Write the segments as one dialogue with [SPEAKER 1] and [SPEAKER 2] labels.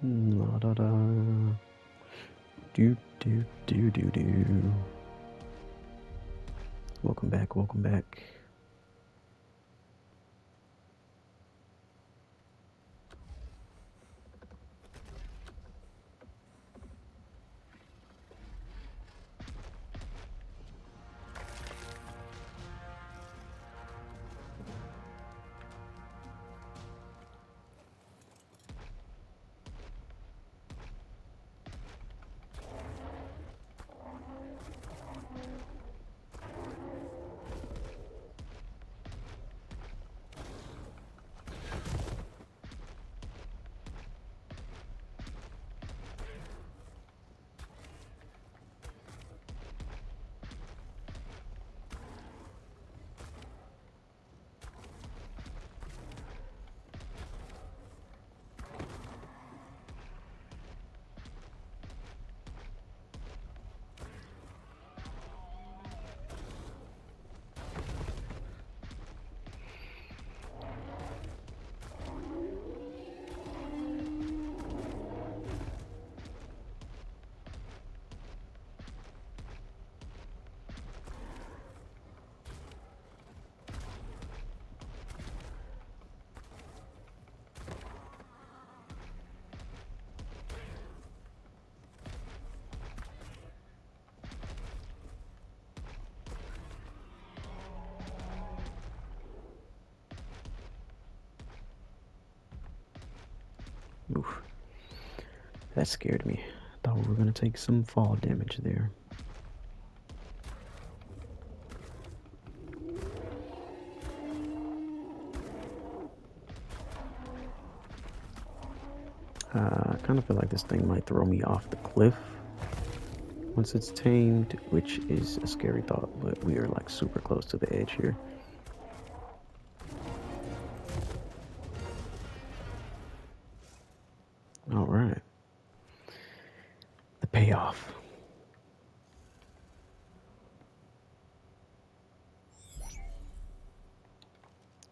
[SPEAKER 1] La da da. Do do do do do. Welcome back, welcome back. Oof. That scared me. Thought we were gonna take some fall damage there. I kind of feel like this thing might throw me off the cliff once it's tamed, which is a scary thought, but we are like super close to the edge here. All right. The payoff.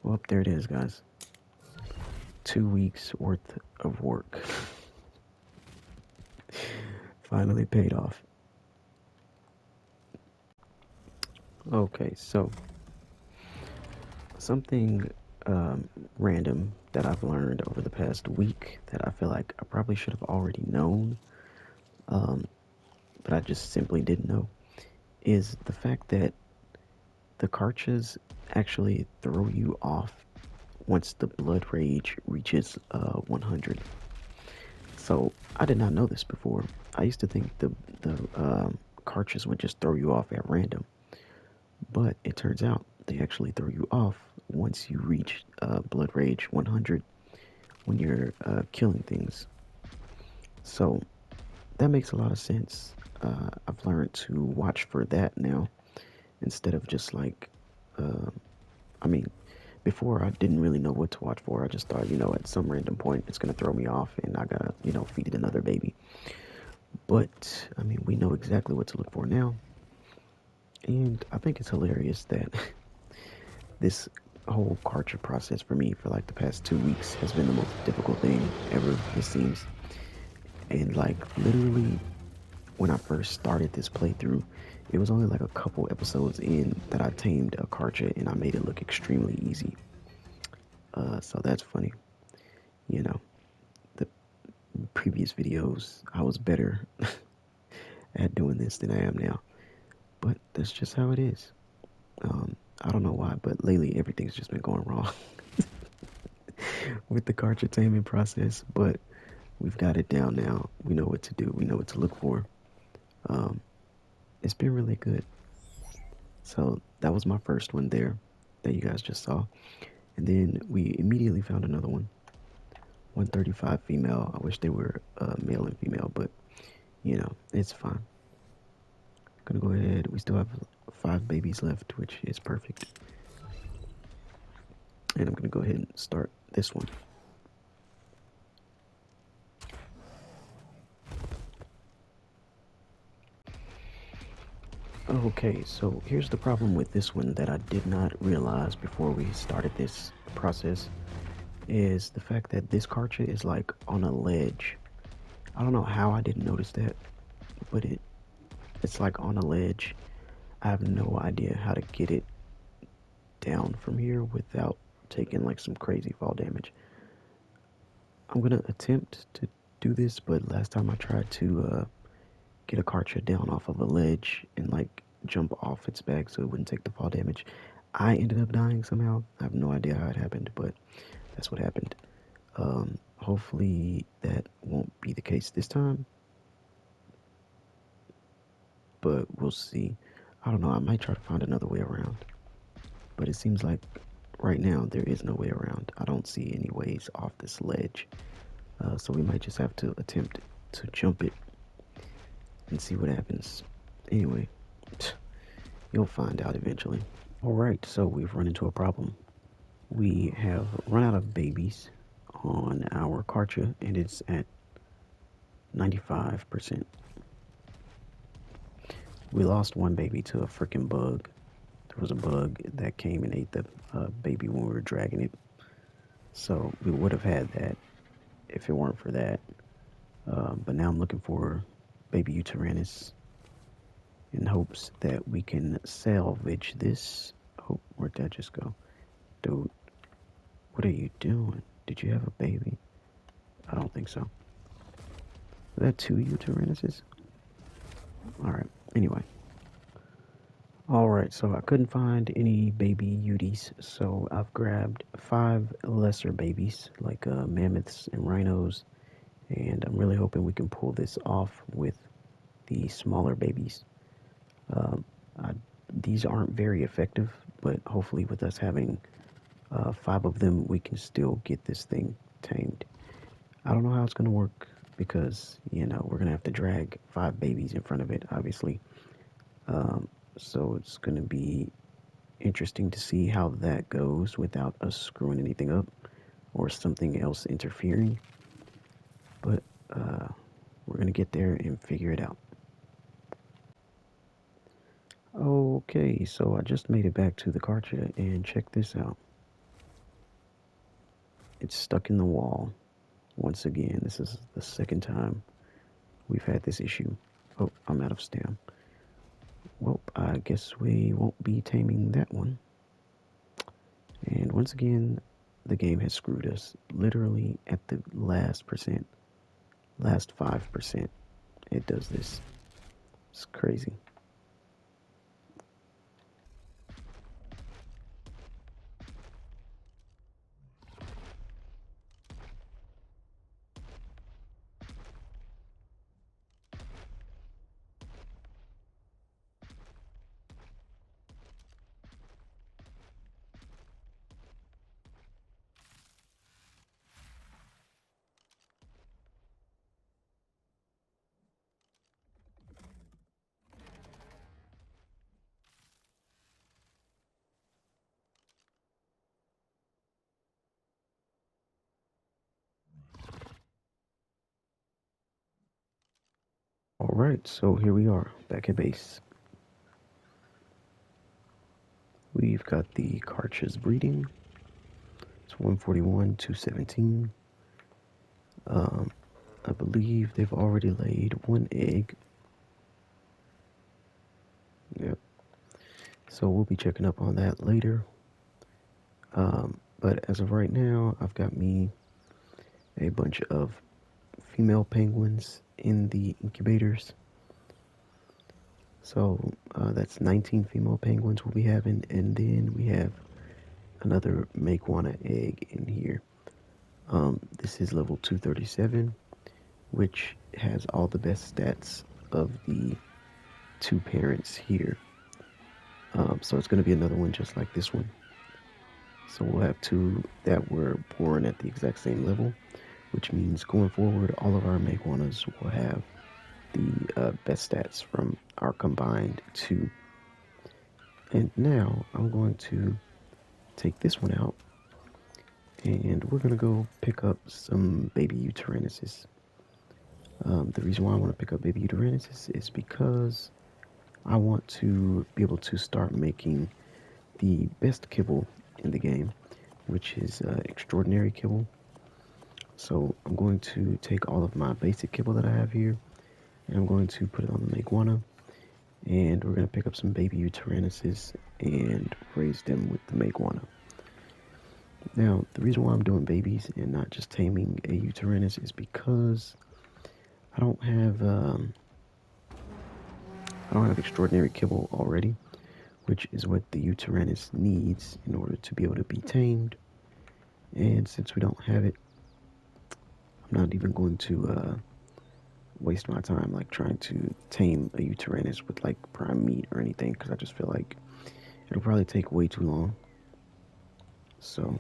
[SPEAKER 1] Well, there it is, guys. 2 weeks worth of work. Finally paid off. Okay, so something random that I've learned over the past week that I feel like I probably should have already known, but I just simply didn't know, is the fact that the Carchas actually throw you off once the blood rage reaches 100. So I did not know this before. I used to think the Carchas would just throw you off at random, but it turns out they actually throw you off once you reach blood rage 100 when you're killing things. So that makes a lot of sense. I've learned to watch for that now instead of just like, I mean, before I didn't really know what to watch for. I just thought, at some random point it's gonna throw me off and I gotta, feed it another baby. But I mean, we know exactly what to look for now. And I think it's hilarious that this whole Carchar process for me for like the past 2 weeks has been the most difficult thing ever, it seems. And like literally when I first started this playthrough, it was only like a couple episodes in that I tamed a Carchar and I made it look extremely easy. So that's funny. The previous videos I was better at doing this than I am now. But that's just how it is. I don't know why, but lately everything's just been going wrong with the Carchar taming process. But we've got it down now. We know what to do. We know what to look for. It's been really good. So that was my first one there that you guys just saw. And then we immediately found another one. 135 female. I wish they were male and female, but it's fine. Gonna go ahead. We still have 5 babies left, which is perfect. And I'm gonna go ahead and start this one. Okay, so here's the problem with this one that I did not realize before we started this process, is the fact that this Carchar is like on a ledge. I don't know how I didn't notice that, but it's like on a ledge. I have no idea how to get it down from here without taking like some crazy fall damage. I'm gonna attempt to do this, but last time I tried to get a Carchar down off of a ledge and like jump off its back so it wouldn't take the fall damage, I ended up dying somehow. I have no idea how it happened, but that's what happened. Hopefully that won't be the case this time, but we'll see. I don't know, I might try to find another way around, but it seems like right now there is no way around. I don't see any ways off this ledge, so we might just have to attempt to jump it and see what happens. Anyway, you'll find out eventually. Alright, so we've run into a problem. We have run out of babies on our Carchar, and it's at 95%. We lost one baby to a freaking bug. There was a bug that came and ate the baby when we were dragging it. So we would have had that if it weren't for that. But now I'm looking for baby Uteranus in hopes that we can salvage this. Oh, where'd that just go? Dude, what are you doing? Did you have a baby? I don't think so. Was that two Uteranuses? Alright, anyway. Alright, so I couldn't find any baby Uties, so I've grabbed 5 lesser babies, like mammoths and rhinos, and I'm really hoping we can pull this off with the smaller babies. I, these aren't very effective, but hopefully with us having 5 of them, we can still get this thing tamed. I don't know how it's going to work because, you know, we're going to have to drag 5 babies in front of it, obviously. So it's going to be interesting to see how that goes without us screwing anything up or something else interfering. But we're going to get there and figure it out. Okay, so I just made it back to the Carchar and check this out. It's stuck in the wall. Once again, this is the second time we've had this issue. Oh, I'm out of stam. Well, I guess we won't be taming that one. And once again, the game has screwed us. Literally at the last 5%, it does this. It's crazy. Alright, so here we are, back at base. We've got the Carchars breeding. It's 141, 217. I believe they've already laid 1 egg. Yep. So we'll be checking up on that later. But as of right now, I've got me a bunch of female penguins in the incubators. So that's 19 female penguins we'll be having, and then we have another Makewana egg in here. This is level 237, which has all the best stats of the 2 parents here. So it's going to be another one just like this one. So we'll have 2 that were born at the exact same level, which means going forward, all of our Makewanas will have the best stats from our combined 2. And now I'm going to take this one out, and we're going to go pick up some baby Uteranuses. The reason why I want to pick up baby Uteranuses is because I want to be able to start making the best kibble in the game, which is extraordinary kibble. So I'm going to take all of my basic kibble that I have here, and I'm going to put it on the Meguana, and we're going to pick up some baby Utyrannuses and raise them with the Meguana. Now, the reason why I'm doing babies and not just taming a Utyrannus is because I don't have extraordinary kibble already, which is what the Utyrannus needs in order to be able to be tamed. And since we don't have it, I'm not even going to waste my time like trying to tame a Utyrannus with like prime meat or anything, because I just feel like it'll probably take way too long. So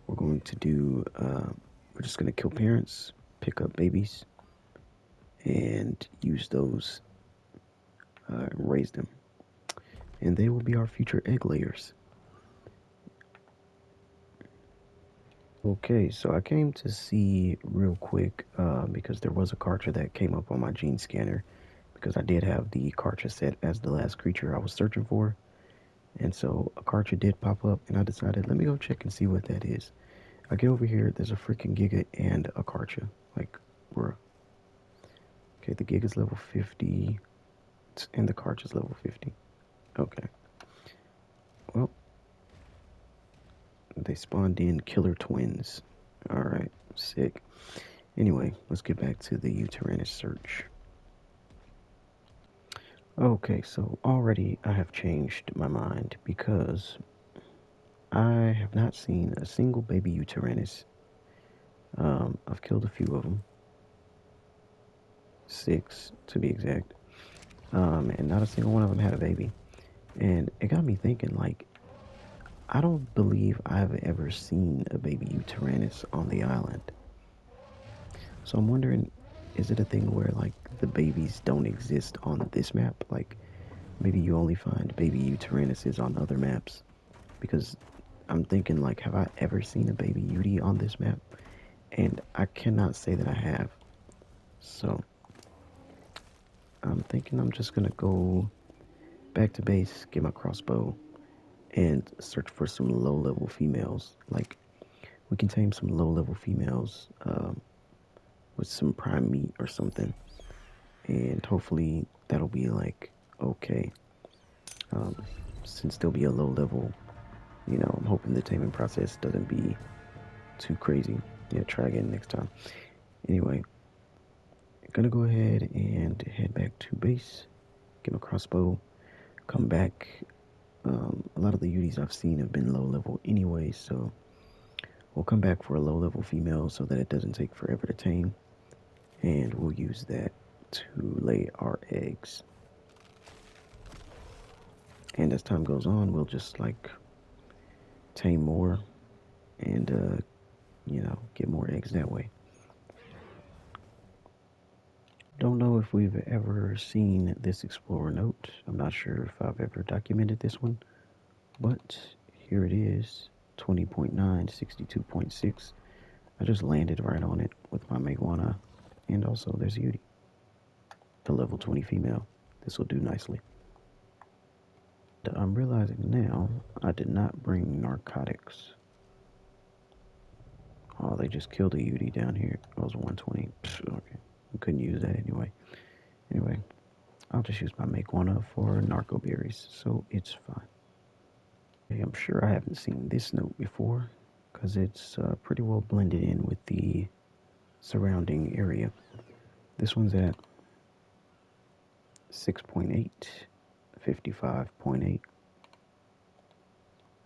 [SPEAKER 1] we're going to do we're just going to kill parents, pick up babies, and use those and raise them, and they will be our future egg layers. Okay, so I came to see real quick because there was a Carchar that came up on my gene scanner, because I did have the Carchar set as the last creature I was searching for. And so a Carchar did pop up, and I decided, let me go check and see what that is. I get over here, there's a freaking Giga and a Carchar. Like, bruh. Okay, the Giga's level 50, and the Carchar's level 50. Okay. Well, they spawned in killer twins. Alright, sick. Anyway, let's get back to the Utyrannus search. Okay, so already I have changed my mind because I have not seen a single baby Utyrannus. I've killed a few of them. 6 to be exact. And not a single one of them had a baby. And it got me thinking, like, I don't believe I've ever seen a baby Utyrannus on the island. So I'm wondering, is it a thing where, like, the babies don't exist on this map? Like, maybe you only find baby Utyrannuses on other maps? Because I'm thinking, like, have I ever seen a baby Uty on this map? And I cannot say that I have. So I'm thinking I'm just gonna go back to base, get my crossbow, and search for some low-level females. Like, we can tame some low-level females with some prime meat or something, and hopefully that'll be like okay. Since there'll be a low-level, I'm hoping the taming process doesn't be too crazy. Yeah, try again next time. Anyway, gonna go ahead and head back to base, get my crossbow, come back. A lot of the UDs I've seen have been low level anyway, so we'll come back for a low level female so that it doesn't take forever to tame, and we'll use that to lay our eggs. And as time goes on, we'll just like tame more and get more eggs that way. Don't know if we've ever seen this Explorer note. I'm not sure if I've ever documented this one, but here it is, 20.9, 62.6. I just landed right on it with my Meguana, and also there's Yudi, the level 20 female. This will do nicely. I'm realizing now I did not bring narcotics. Oh, they just killed a Yudi down here. It was 120. Okay, we couldn't use that anyway. Anyway, I'll just use my Meguana for narco berries, so it's fine. Okay, I'm sure I haven't seen this note before, because it's pretty well blended in with the surrounding area. This one's at 6.8, 55.8.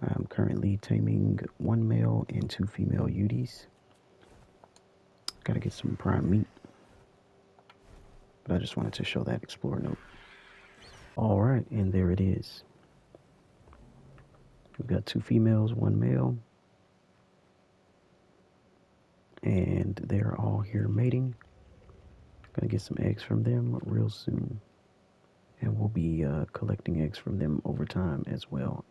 [SPEAKER 1] I'm currently taming 1 male and 2 female UDs. Gotta get some prime meat. But I just wanted to show that Explorer note. Alright, and there it is. We've got 2 females, 1 male. And they're all here mating. Gonna get some eggs from them real soon. And we'll be collecting eggs from them over time as well.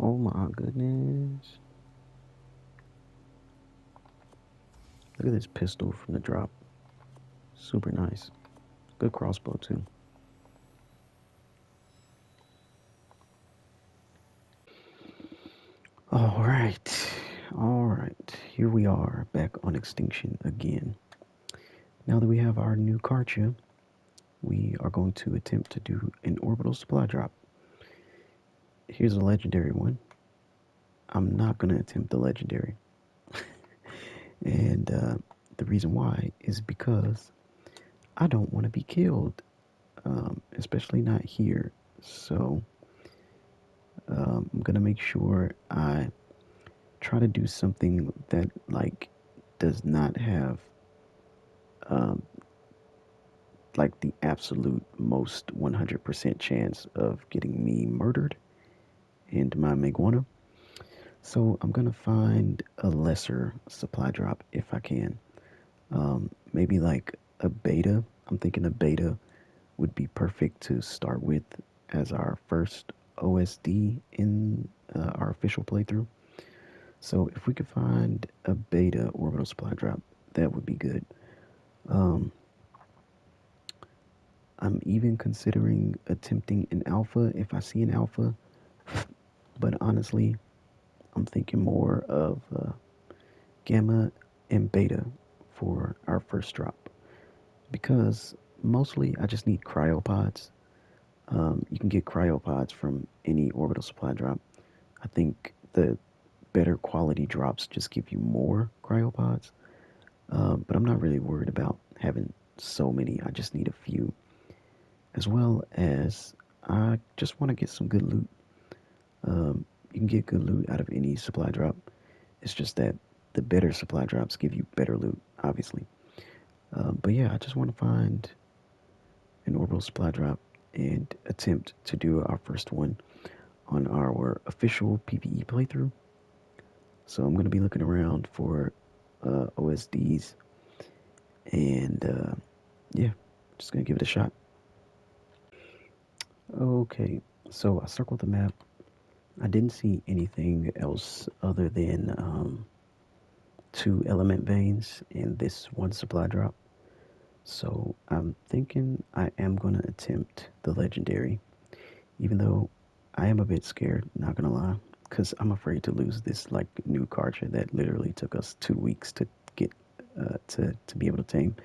[SPEAKER 1] Oh my goodness. Look at this pistol from the drop. Super nice. Good crossbow too. All right, all right. Here we are back on Extinction again. Now that we have our new Carchar, we are going to attempt to do an orbital supply drop. Here's a legendary one. I'm not going to attempt the legendary. And the reason why is because I don't want to be killed, especially not here. So I'm going to make sure I try to do something that, like, does not have um, like the absolute most 100% chance of getting me murdered and my Meguana. So I'm gonna find a lesser supply drop if I can. Maybe like a beta. I'm thinking a beta would be perfect to start with as our first OSD in our official playthrough. So if we could find a beta orbital supply drop, that would be good. Um, I'm even considering attempting an alpha if I see an alpha, but honestly, I'm thinking more of gamma and beta for our first drop because mostly I just need cryopods. You can get cryopods from any orbital supply drop. I think the better quality drops just give you more cryopods, but I'm not really worried about having so many. I just need a few, as well as I just want to get some good loot. You can get good loot out of any supply drop. It's just that the better supply drops give you better loot, obviously. But yeah, I just want to find an orbital supply drop and attempt to do our first one on our official PVE playthrough. So I'm going to be looking around for OSDs and yeah, just going to give it a shot. Okay, so I circled the map. I didn't see anything else other than two element veins and this one supply drop. So I'm thinking I am going to attempt the legendary, even though I am a bit scared, not going to lie, because I'm afraid to lose this like new Carchar that literally took us 2 weeks to get to be able to tame.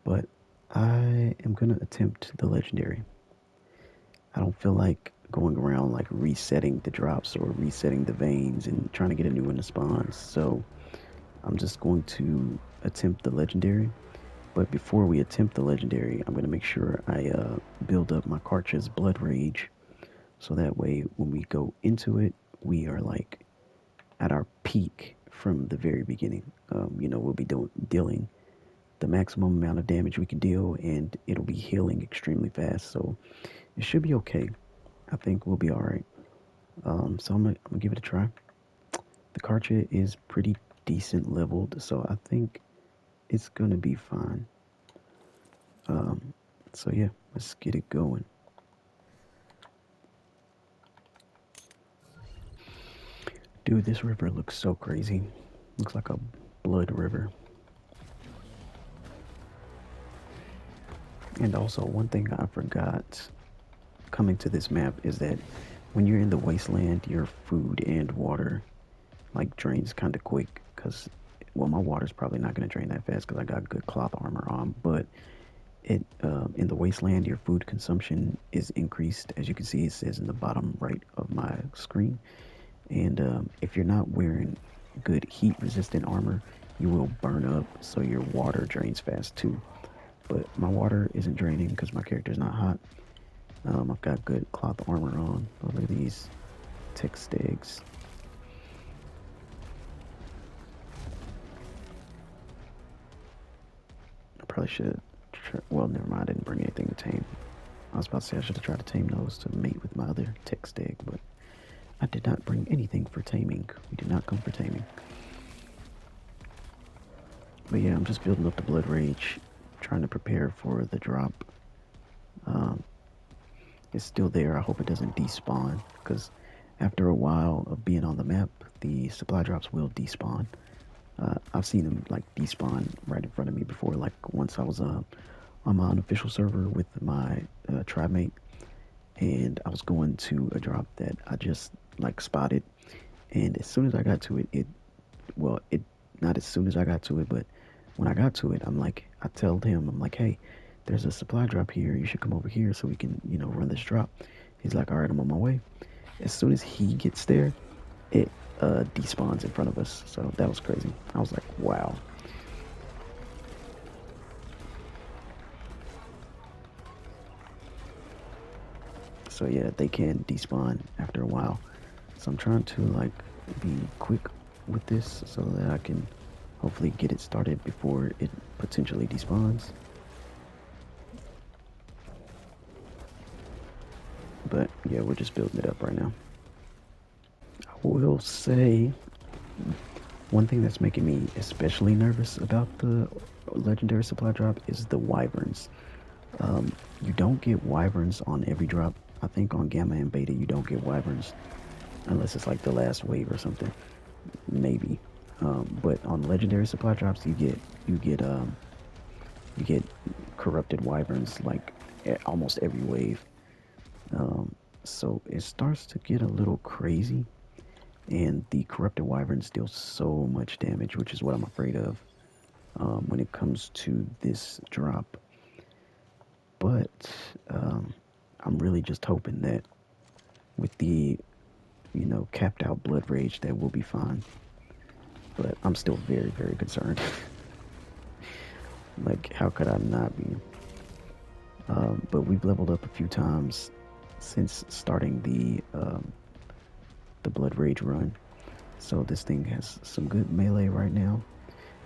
[SPEAKER 1] But I am going to attempt the legendary. I don't feel like going around like resetting the drops or resetting the veins and trying to get a new one to spawn. So I'm just going to attempt the legendary. But before we attempt the legendary, I'm going to make sure I build up my Carch's Blood Rage. So that way, when we go into it, we are like at our peak from the very beginning. We'll be dealing the maximum amount of damage we can deal, and it'll be healing extremely fast. So it should be okay. I think we'll be all right. So I'm gonna give it a try. The Carchar is pretty decent leveled, so I think it's gonna be fine. Um, so yeah, let's get it going. Dude, this river looks so crazy. Looks like a blood river. And also, one thing I forgot coming to this map is that when you're in the wasteland, your food and water like drains kind of quick. Cause, well, my water's probably not gonna drain that fast because I got good cloth armor on. But it in the wasteland, your food consumption is increased. As you can see, it says in the bottom right of my screen. And if you're not wearing good heat resistant armor, you will burn up, so your water drains fast too. But my water isn't draining because my character's not hot. I've got good cloth armor on. Oh, look at these tech stags. I probably should. Well, never mind. I didn't bring anything to tame. I was about to say I should have tried to tame those to mate with my other tech stag, but I did not bring anything for taming. We did not come for taming. But yeah, I'm just building up the blood rage, trying to prepare for the drop. Um, it's still there. I hope it doesn't despawn, because after a while of being on the map, the supply drops will despawn. I've seen them like despawn right in front of me before. Like once I was on my unofficial server with my tribe mate, and I was going to a drop that I just like spotted, And as soon as I got to it, well, it not as soon as I got to it, but when I got to it, I'm like, I told him, I'm like, hey, there's a supply drop here. You should come over here so we can, run this drop. He's like, all right, I'm on my way. As soon as he gets there, it despawns in front of us. So that was crazy. I was like, wow. So yeah, they can despawn after a while. So I'm trying to like be quick with this so that I can hopefully get it started before it potentially despawns. But yeah, we're just building it up right now. I will say one thing that's making me especially nervous about the legendary supply drop is the wyverns. You don't get wyverns on every drop. I think on Gamma and Beta you don't get wyverns unless it's like the last wave or something, maybe. But on legendary supply drops you get corrupted wyverns like almost every wave. So it starts to get a little crazy, and the corrupted wyverns deal so much damage, which is what I'm afraid of when it comes to this drop. But I'm really just hoping that with the capped out blood rage that we'll be fine. But I'm still very, very concerned. Like, how could I not be? But we've leveled up a few times since starting the blood rage run. So this thing has some good melee right now.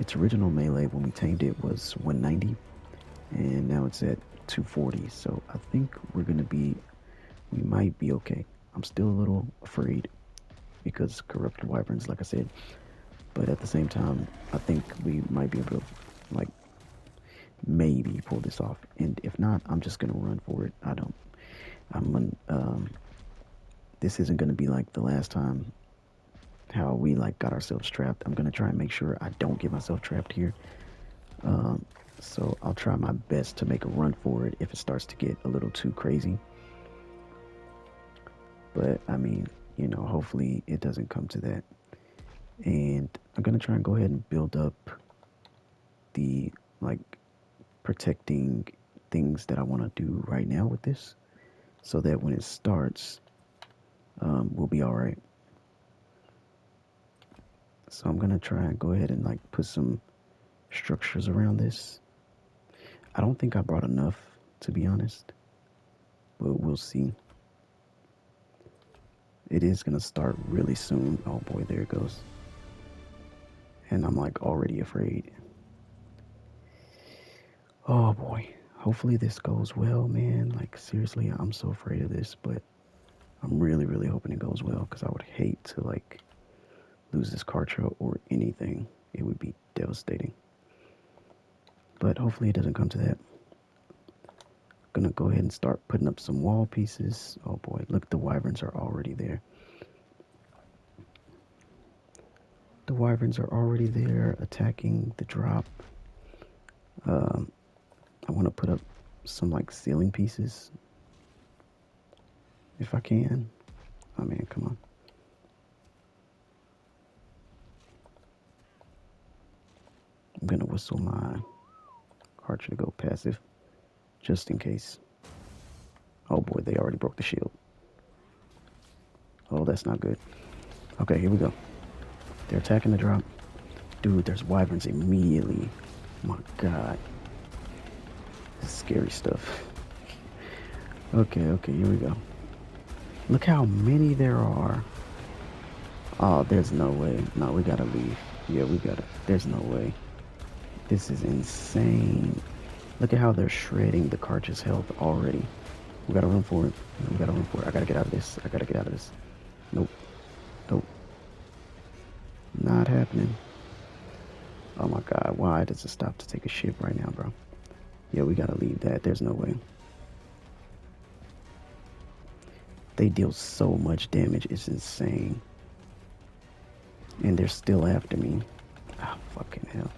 [SPEAKER 1] Its original melee when we tamed it was 190, and now it's at 240. So I think we might be okay. I'm still a little afraid because corrupted wyverns, like I said. But at the same time, I think we might be able to, like, maybe pull this off. And if not, I'm just gonna run for it. This isn't gonna be like the last time how we like got ourselves trapped. I'm gonna try and make sure I don't get myself trapped here. So I'll try my best to make a run for it if it starts to get a little too crazy. But I mean, hopefully it doesn't come to that. And I'm gonna try and go ahead and build up the like protecting things that I want to do right now with this, so that when it starts, we'll be all right. So I'm gonna try and go ahead and like put some structures around this. I don't think I brought enough, to be honest, but we'll see. It is gonna start really soon. Oh boy, there it goes. And I'm like already afraid. Oh boy. Hopefully this goes well, man. Like seriously, I'm so afraid of this, but I'm really, really hoping it goes well because I would hate to like lose this Carchar or anything. It would be devastating. But hopefully it doesn't come to that. Gonna go ahead and start putting up some wall pieces. Oh boy, look, the wyverns are already there. The wyverns are already there attacking the drop. I want to put up some like ceiling pieces if I can. Oh man, come on. I'm gonna whistle my Carchar to go passive just in case. Oh boy, they already broke the shield. Oh, that's not good. Okay, here we go. They're attacking the drop. Dude, there's wyverns immediately. My god. This is scary stuff. Okay, here we go. Look how many there are. Oh, there's no way. No, we gotta leave. Yeah, we gotta. There's no way. This is insane. Look at how they're shredding the Carchar's health already. We gotta run for it. We gotta run for it. I gotta get out of this. I gotta get out of this. Nope. Nope. Not happening. Oh my god, why does it stop to take a ship right now, bro? Yeah, we gotta leave that. There's no way. They deal so much damage, it's insane. And they're still after me. Ah, fucking hell.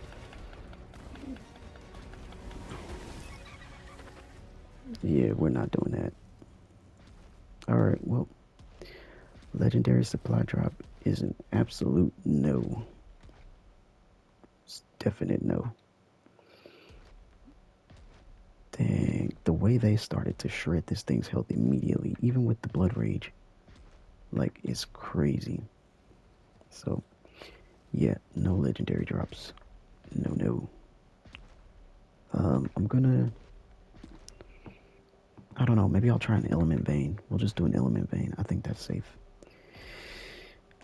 [SPEAKER 1] Yeah, we're not doing that. Alright, well, legendary supply drop is an absolute no. It's definite no. Dang, the way they started to shred this thing's health immediately, even with the blood rage, like, it's crazy. So, yeah, no legendary drops. No, no. I'm gonna, I don't know, maybe I'll try an element vein. We'll just do an element vein. I think that's safe.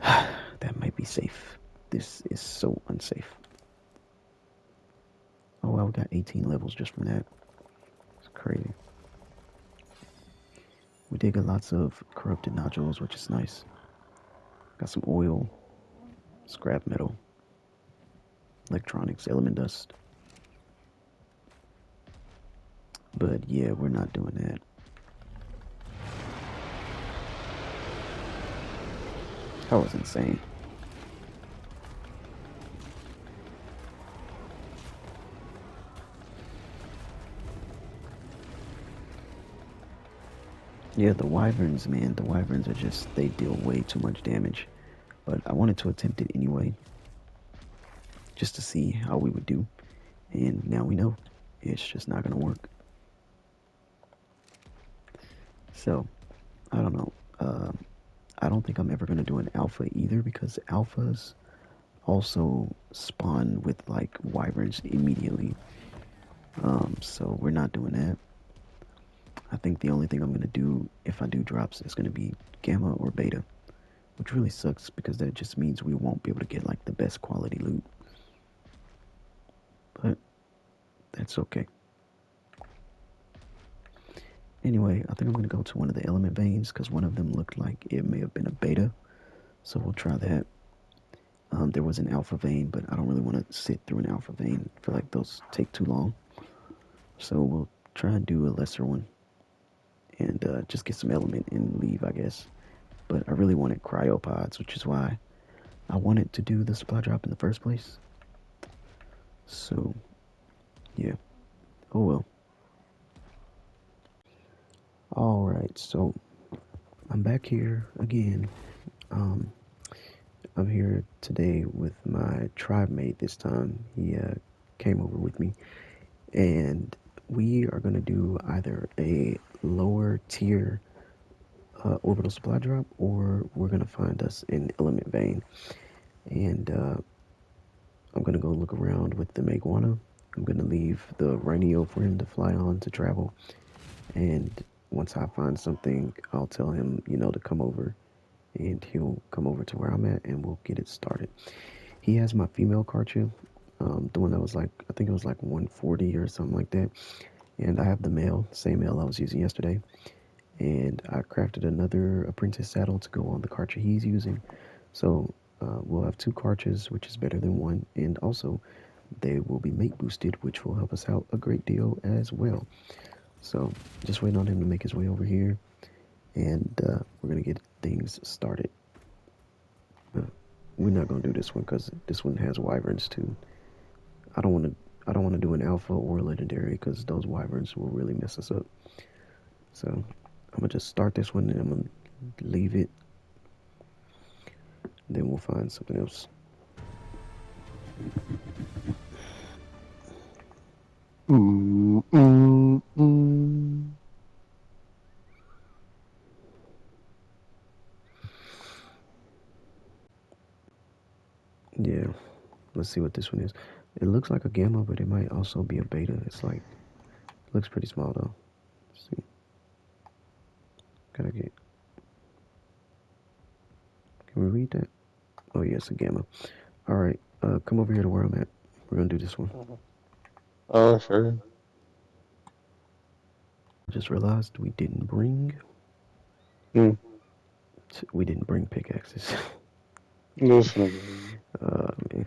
[SPEAKER 1] That might be safe. This is so unsafe. Oh, well, we got 18 levels just from that. It's crazy. We did get lots of corrupted nodules, which is nice. Got some oil, scrap metal, electronics, element dust. But yeah, we're not doing that. That was insane. Yeah, the wyverns, man, the wyverns are just, they deal way too much damage. But I wanted to attempt it anyway, just to see how we would do. And now we know it's just not gonna work. So, I don't know. I don't think I'm ever gonna do an alpha either because alphas also spawn with like wyverns immediately. So we're not doing that. I think the only thing I'm gonna do if I do drops is gonna be gamma or beta, which really sucks because that just means we won't be able to get like the best quality loot. But that's okay. Anyway, I think I'm gonna go to one of the element veins because one of them looked like it may have been a beta, so we'll try that. There was an alpha vein, but I don't really want to sit through an alpha vein. I feel like those take too long. So we'll try and do a lesser one and just get some element and leave, I guess. But I really wanted cryopods, which is why I wanted to do the supply drop in the first place. So, yeah. Oh well. Alright, so I'm back here again. Um, I'm here today with my tribe mate this time. He came over with me. And we are going to do either a lower tier orbital supply drop or we're going to find us an element vein. And I'm going to go look around with the Meguana. I'm going to leave the Rhineo for him to fly on to travel. And once I find something, I'll tell him, to come over. And he'll come over to where I'm at and we'll get it started. He has my female Carchar, the one that was like, I think it was like 140 or something like that. And I have the male, same male I was using yesterday. And I crafted another apprentice saddle to go on the Carchar he's using. So we'll have two Carchars, which is better than one. And also, they will be mate boosted, which will help us out a great deal as well. So just waiting on him to make his way over here. And we're going to get things started. We're not going to do this one because this one has wyverns too. I don't want to do an alpha or a legendary because those wyverns will really mess us up. So I'm gonna just start this one and I'm gonna leave it. Then we'll find something else. Yeah, let's see what this one is. It looks like a gamma, but it might also be a beta. It's like, looks pretty small though. Let's see. Gotta get. Can we read that? Oh yeah, it's a gamma. All right, come over here to where I'm at. We're gonna do this one.
[SPEAKER 2] Oh, sure.
[SPEAKER 1] Just realized we didn't bring.
[SPEAKER 2] Hmm.
[SPEAKER 1] We didn't bring pickaxes.
[SPEAKER 2] This nigga.
[SPEAKER 1] Man.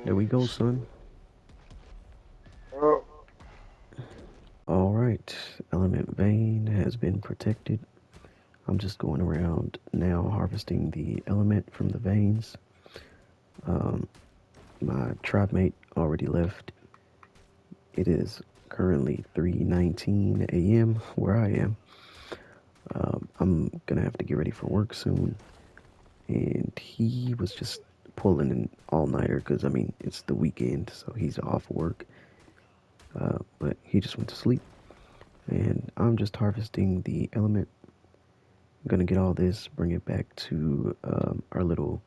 [SPEAKER 1] There we go, son.
[SPEAKER 2] Oh.
[SPEAKER 1] Alright, element vein has been protected. I'm just going around now harvesting the element from the veins. My tribe mate already left. It is currently 3:19 a.m. where I am. I'm gonna have to get ready for work soon, and he was just pulling an all-nighter because I mean it's the weekend, so he's off work. But he just went to sleep, and I'm just harvesting the element. I'm gonna get all this, bring it back to our little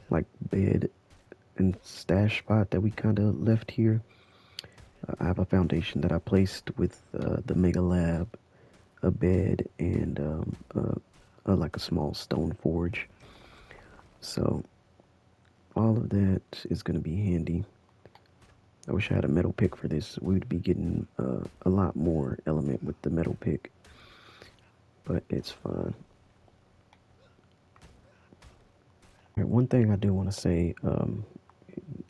[SPEAKER 1] like bed and stash spot that we kind of left here. I have a foundation that I placed with the Mega Lab, a bed, and like a small stone forge. So all of that is going to be handy. I wish I had a metal pick for this. We would be getting a lot more element with the metal pick, but it's fine. One thing I do want to say,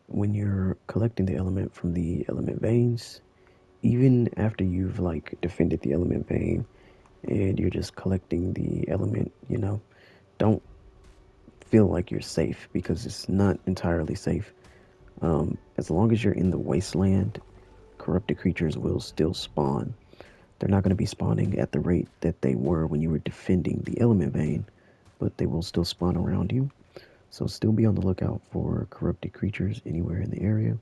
[SPEAKER 1] when you're collecting the element from the element veins, even after you've like defended the element vein and you're just collecting the element, don't feel like you're safe because it's not entirely safe. As long as you're in the wasteland, corrupted creatures will still spawn. They're not going to be spawning at the rate that they were when you were defending the element vein, but they will still spawn around you. So still be on the lookout for corrupted creatures anywhere in the area,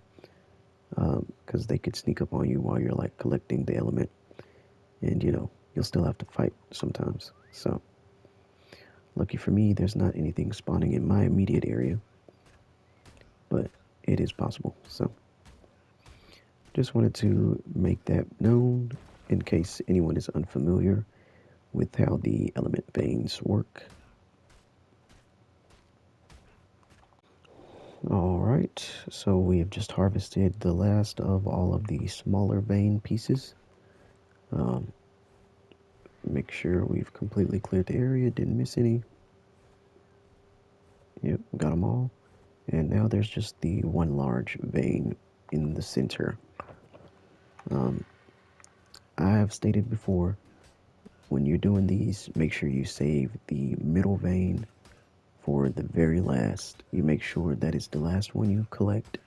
[SPEAKER 1] because they could sneak up on you while you're like collecting the element, and you'll still have to fight sometimes. So lucky for me, there's not anything spawning in my immediate area, but it is possible. So just wanted to make that known in case anyone is unfamiliar with how the element veins work. Alright, so we have just harvested the last of all of the smaller vein pieces. Make sure we've completely cleared the area, didn't miss any. Yep, got them all. And now there's just the one large vein in the center. I have stated before, when you're doing these, make sure you save the middle vein for the very last. You make sure that is the last one you collect,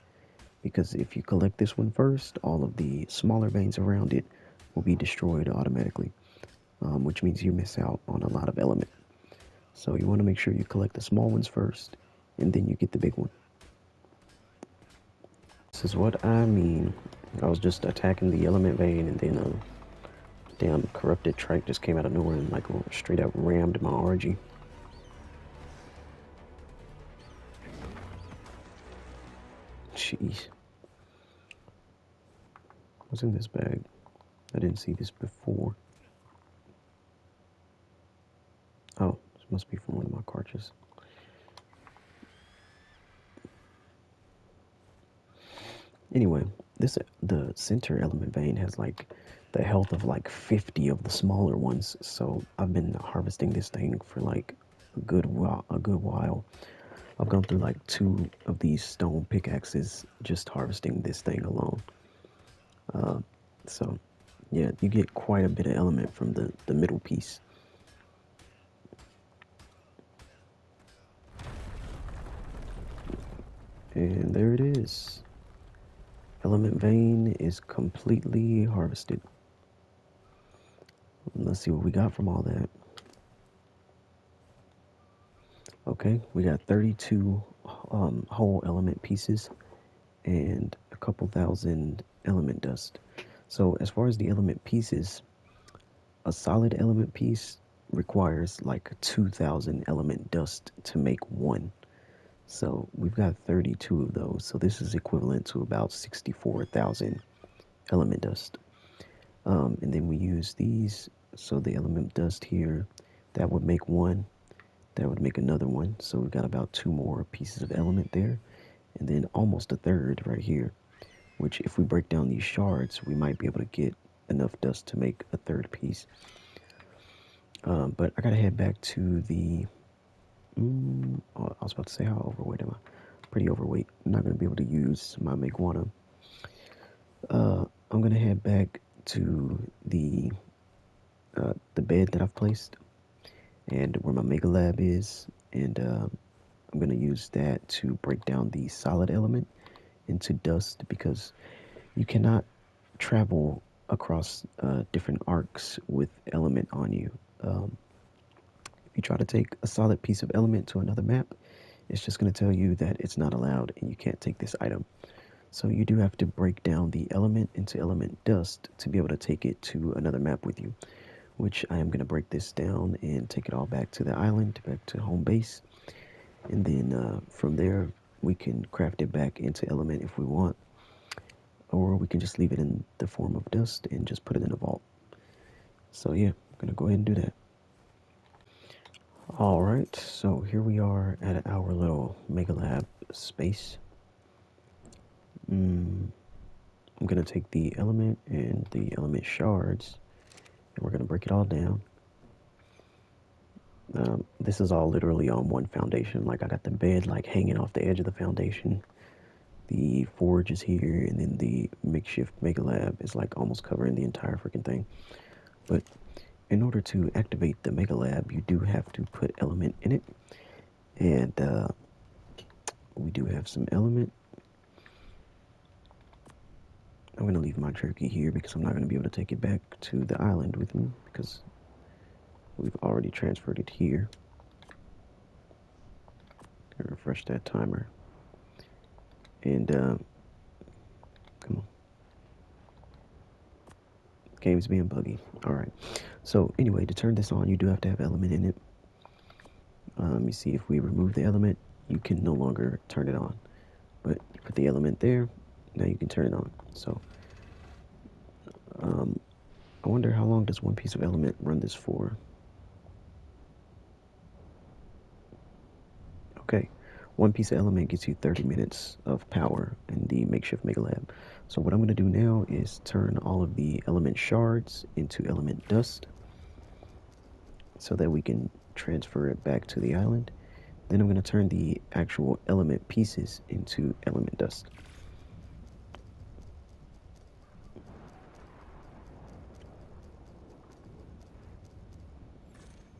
[SPEAKER 1] because if you collect this one first, all of the smaller veins around it will be destroyed automatically, which means you miss out on a lot of element. So you want to make sure you collect the small ones first, and then you get the big one. This is what I mean. I was just attacking the element vein, and then damn corrupted trike just came out of nowhere and like straight up rammed my RG. Jeez. What's in this bag? I didn't see this before. Oh, this must be from one of my Carchars. Anyway, the center element vein has like the health of like 50 of the smaller ones. So I've been harvesting this thing for like a good while. I've gone through like 2 of these stone pickaxes just harvesting this thing alone. So yeah, you get quite a bit of element from the middle piece. And there it is. Element vein is completely harvested. Let's see what we got from all that. Okay, we got 32 whole element pieces and a couple thousand element dust. So as far as the element pieces, a solid element piece requires like 2,000 element dust to make one. So we've got 32 of those. So this is equivalent to about 64,000 element dust. And then we use these. So the element dust here, that would make one. That would make another one. So we've got about 2 more pieces of element there. And then almost a third right here. Which if we break down these shards, we might be able to get enough dust to make a third piece. But I gotta head back to the... I was about to say, how overweight am I? Pretty overweight. I'm not gonna be able to use my Meguana. I'm gonna head back to the bed that I've placed and where my Mega Lab is, and I'm gonna use that to break down the solid element into dust, because you cannot travel across different arcs with element on you. If you try to take a solid piece of element to another map, it's just going to tell you that it's not allowed and you can't take this item. So you do have to break down the element into element dust to be able to take it to another map with you, which I am going to break this down and take it all back to the island, back to home base. And then from there, we can craft it back into element if we want, or we can just leave it in the form of dust and just put it in a vault. So yeah, I'm going to go ahead and do that. Alright, so here we are at our little Mega Lab space. I'm going to take the element and the element shards, and we're going to break it all down. This is all literally on one foundation. Like I got the bed like hanging off the edge of the foundation. The forge is here, and then the makeshift Mega Lab is like almost covering the entire freaking thing. But in order to activate the Mega Lab, you do have to put element in it, and we do have some element. I'm going to leave my jerky here because I'm not going to be able to take it back to the island with me because we've already transferred it here. Refresh that timer. And come on. Game's being buggy. Alright. So anyway, to turn this on, you do have to have element in it. You see, if we remove the element, you can no longer turn it on. But you put the element there, now you can turn it on. So I wonder how long does one piece of element run this for? Okay, one piece of element gets you 30 minutes of power in the makeshift Mega Lab. So what I'm going to do now is turn all of the element shards into element dust so that we can transfer it back to the island. Then I'm going to turn the actual element pieces into element dust.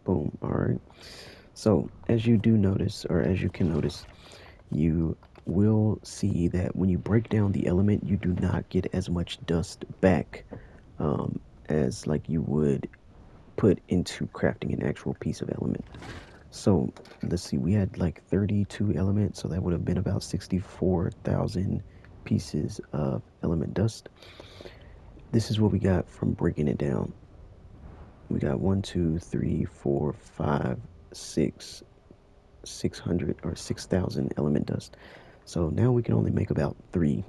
[SPEAKER 1] Boom. All right. So as you do notice, or as you can notice, you will see that when you break down the element, you do not get as much dust back as like you would put into crafting an actual piece of element. So let's see, we had like 32 elements, so that would have been about 64,000 pieces of element dust. This is what we got from breaking it down. We got 1, 2, 3, 4, 5, 6, 600 or 6,000 element dust. So now we can only make about 3.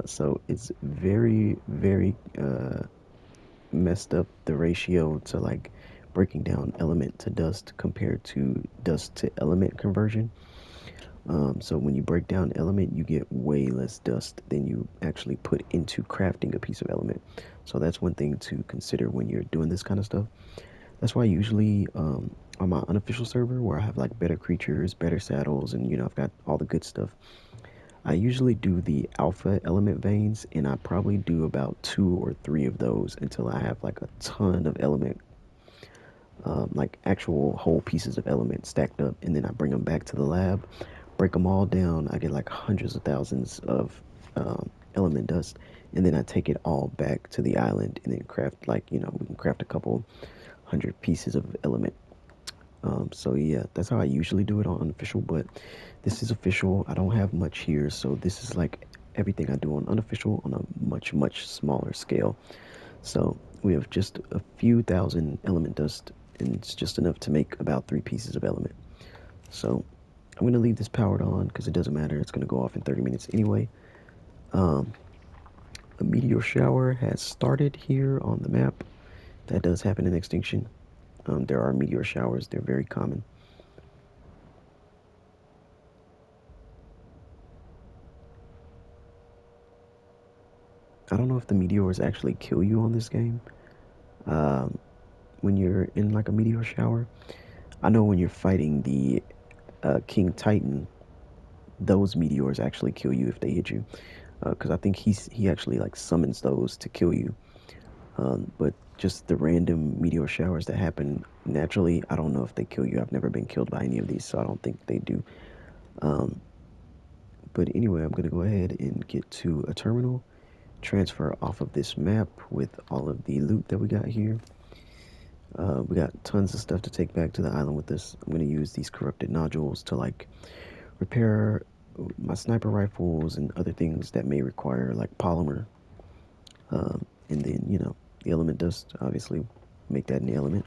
[SPEAKER 1] So it's very, very messed up the ratio to like breaking down element to dust compared to dust to element conversion. So when you break down element, you get way less dust than you actually put into crafting a piece of element. So that's one thing to consider when you're doing this kind of stuff. That's why usually on my unofficial server, where I have like better creatures, better saddles, and you know I've got all the good stuff, I usually do the alpha element veins, and I probably do about 2 or 3 of those until I have like a ton of element, like actual whole pieces of element stacked up, and then I bring them back to the lab, break them all down. I get like hundreds of thousands of element dust, and then I take it all back to the island and then craft like we can craft a couple hundred pieces of element. So yeah, that's how I usually do it on unofficial, but this is official. I don't have much here, so this is like everything I do on unofficial on a much, much smaller scale. So we have just a few thousand element dust, and it's just enough to make about 3 pieces of element. So I'm going to leave this powered on because it doesn't matter. It's going to go off in 30 minutes anyway. A meteor shower has started here on the map. That does happen in Extinction. There are meteor showers. They're very common. I don't know if the meteors actually kill you on this game when you're in like a meteor shower. I know when you're fighting the King Titan, those meteors actually kill you if they hit you. Because I think he actually like summons those to kill you. But just the random meteor showers that happen naturally, I don't know if they kill you. I've never been killed by any of these, so I don't think they do. But anyway, I'm gonna go ahead and get to a terminal, transfer off of this map with all of the loot that we got here. We got tons of stuff to take back to the island with us. I'm going to use these corrupted nodules to like repair my sniper rifles and other things that may require like polymer. And then, the element dust, obviously, make that an element.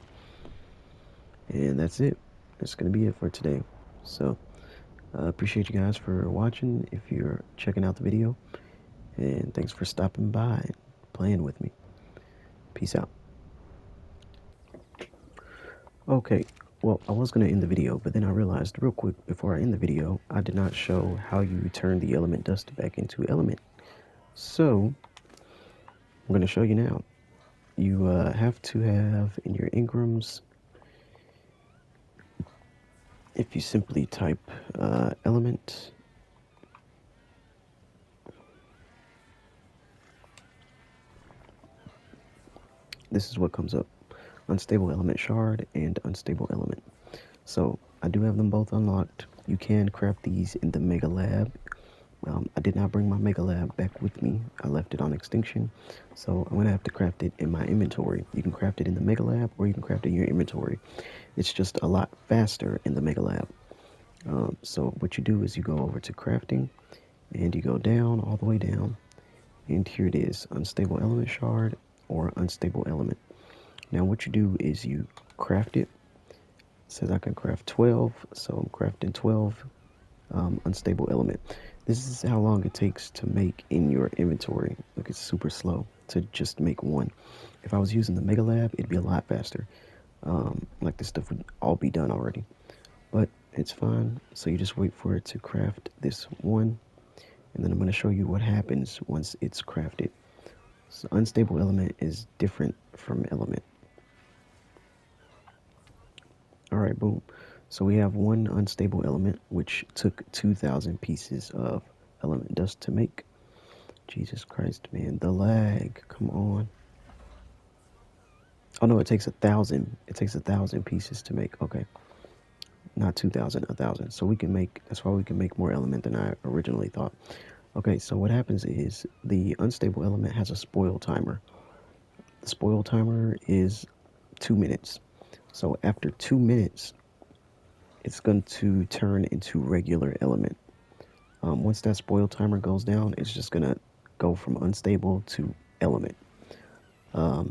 [SPEAKER 1] And that's it. That's going to be it for today. So, appreciate you guys for watching if you're checking out the video. And thanks for stopping by and playing with me. Peace out. Okay, well, I was going to end the video, but then I realized real quick before I end the video, I did not show how you turn the element dust back into element. So, I'm going to show you now. You have to have in your engrams, if you simply type element, this is what comes up. Unstable element shard and unstable element. So I do have them both unlocked. You can craft these in the Mega Lab. I did not bring my Mega Lab back with me. I left it on extinction. So I'm going to have to craft it in my inventory. You can craft it in the Mega Lab or you can craft it in your inventory. It's just a lot faster in the Mega Lab. So what you do is you go over to crafting and you go down, all the way down. And here it is, unstable element shard or unstable element. Now what you do is you craft it. It says I can craft 12, so I'm crafting 12 unstable element. This is how long it takes to make in your inventory. Look, it's super slow to just make one. If I was using the Mega Lab, it'd be a lot faster. Like this stuff would all be done already. But it's fine, so you just wait for it to craft this one, and then I'm going to show you what happens once it's crafted. So unstable element is different from element. Alright, boom. So we have one unstable element, which took 2,000 pieces of element dust to make. Jesus Christ, man. The lag. Come on. Oh, no, it takes 1,000. It takes 1,000 pieces to make. Okay. Not 2,000, 1,000. So we can make, that's why we can make more element than I originally thought. Okay, so what happens is the unstable element has a spoil timer. The spoil timer is 2 minutes. So after 2 minutes, it's going to turn into regular element. Once that spoil timer goes down, it's just going to go from unstable to element.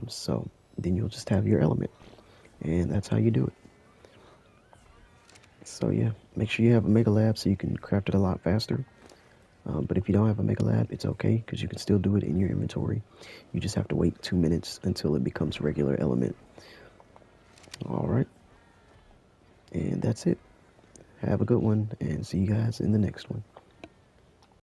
[SPEAKER 1] So then you'll just have your element. And that's how you do it. So yeah, make sure you have a Mega Lab so you can craft it a lot faster. But if you don't have a Mega Lab, it's okay because you can still do it in your inventory. You just have to wait 2 minutes until it becomes regular element. Alright. And that's it. Have a good one and see you guys in the next one.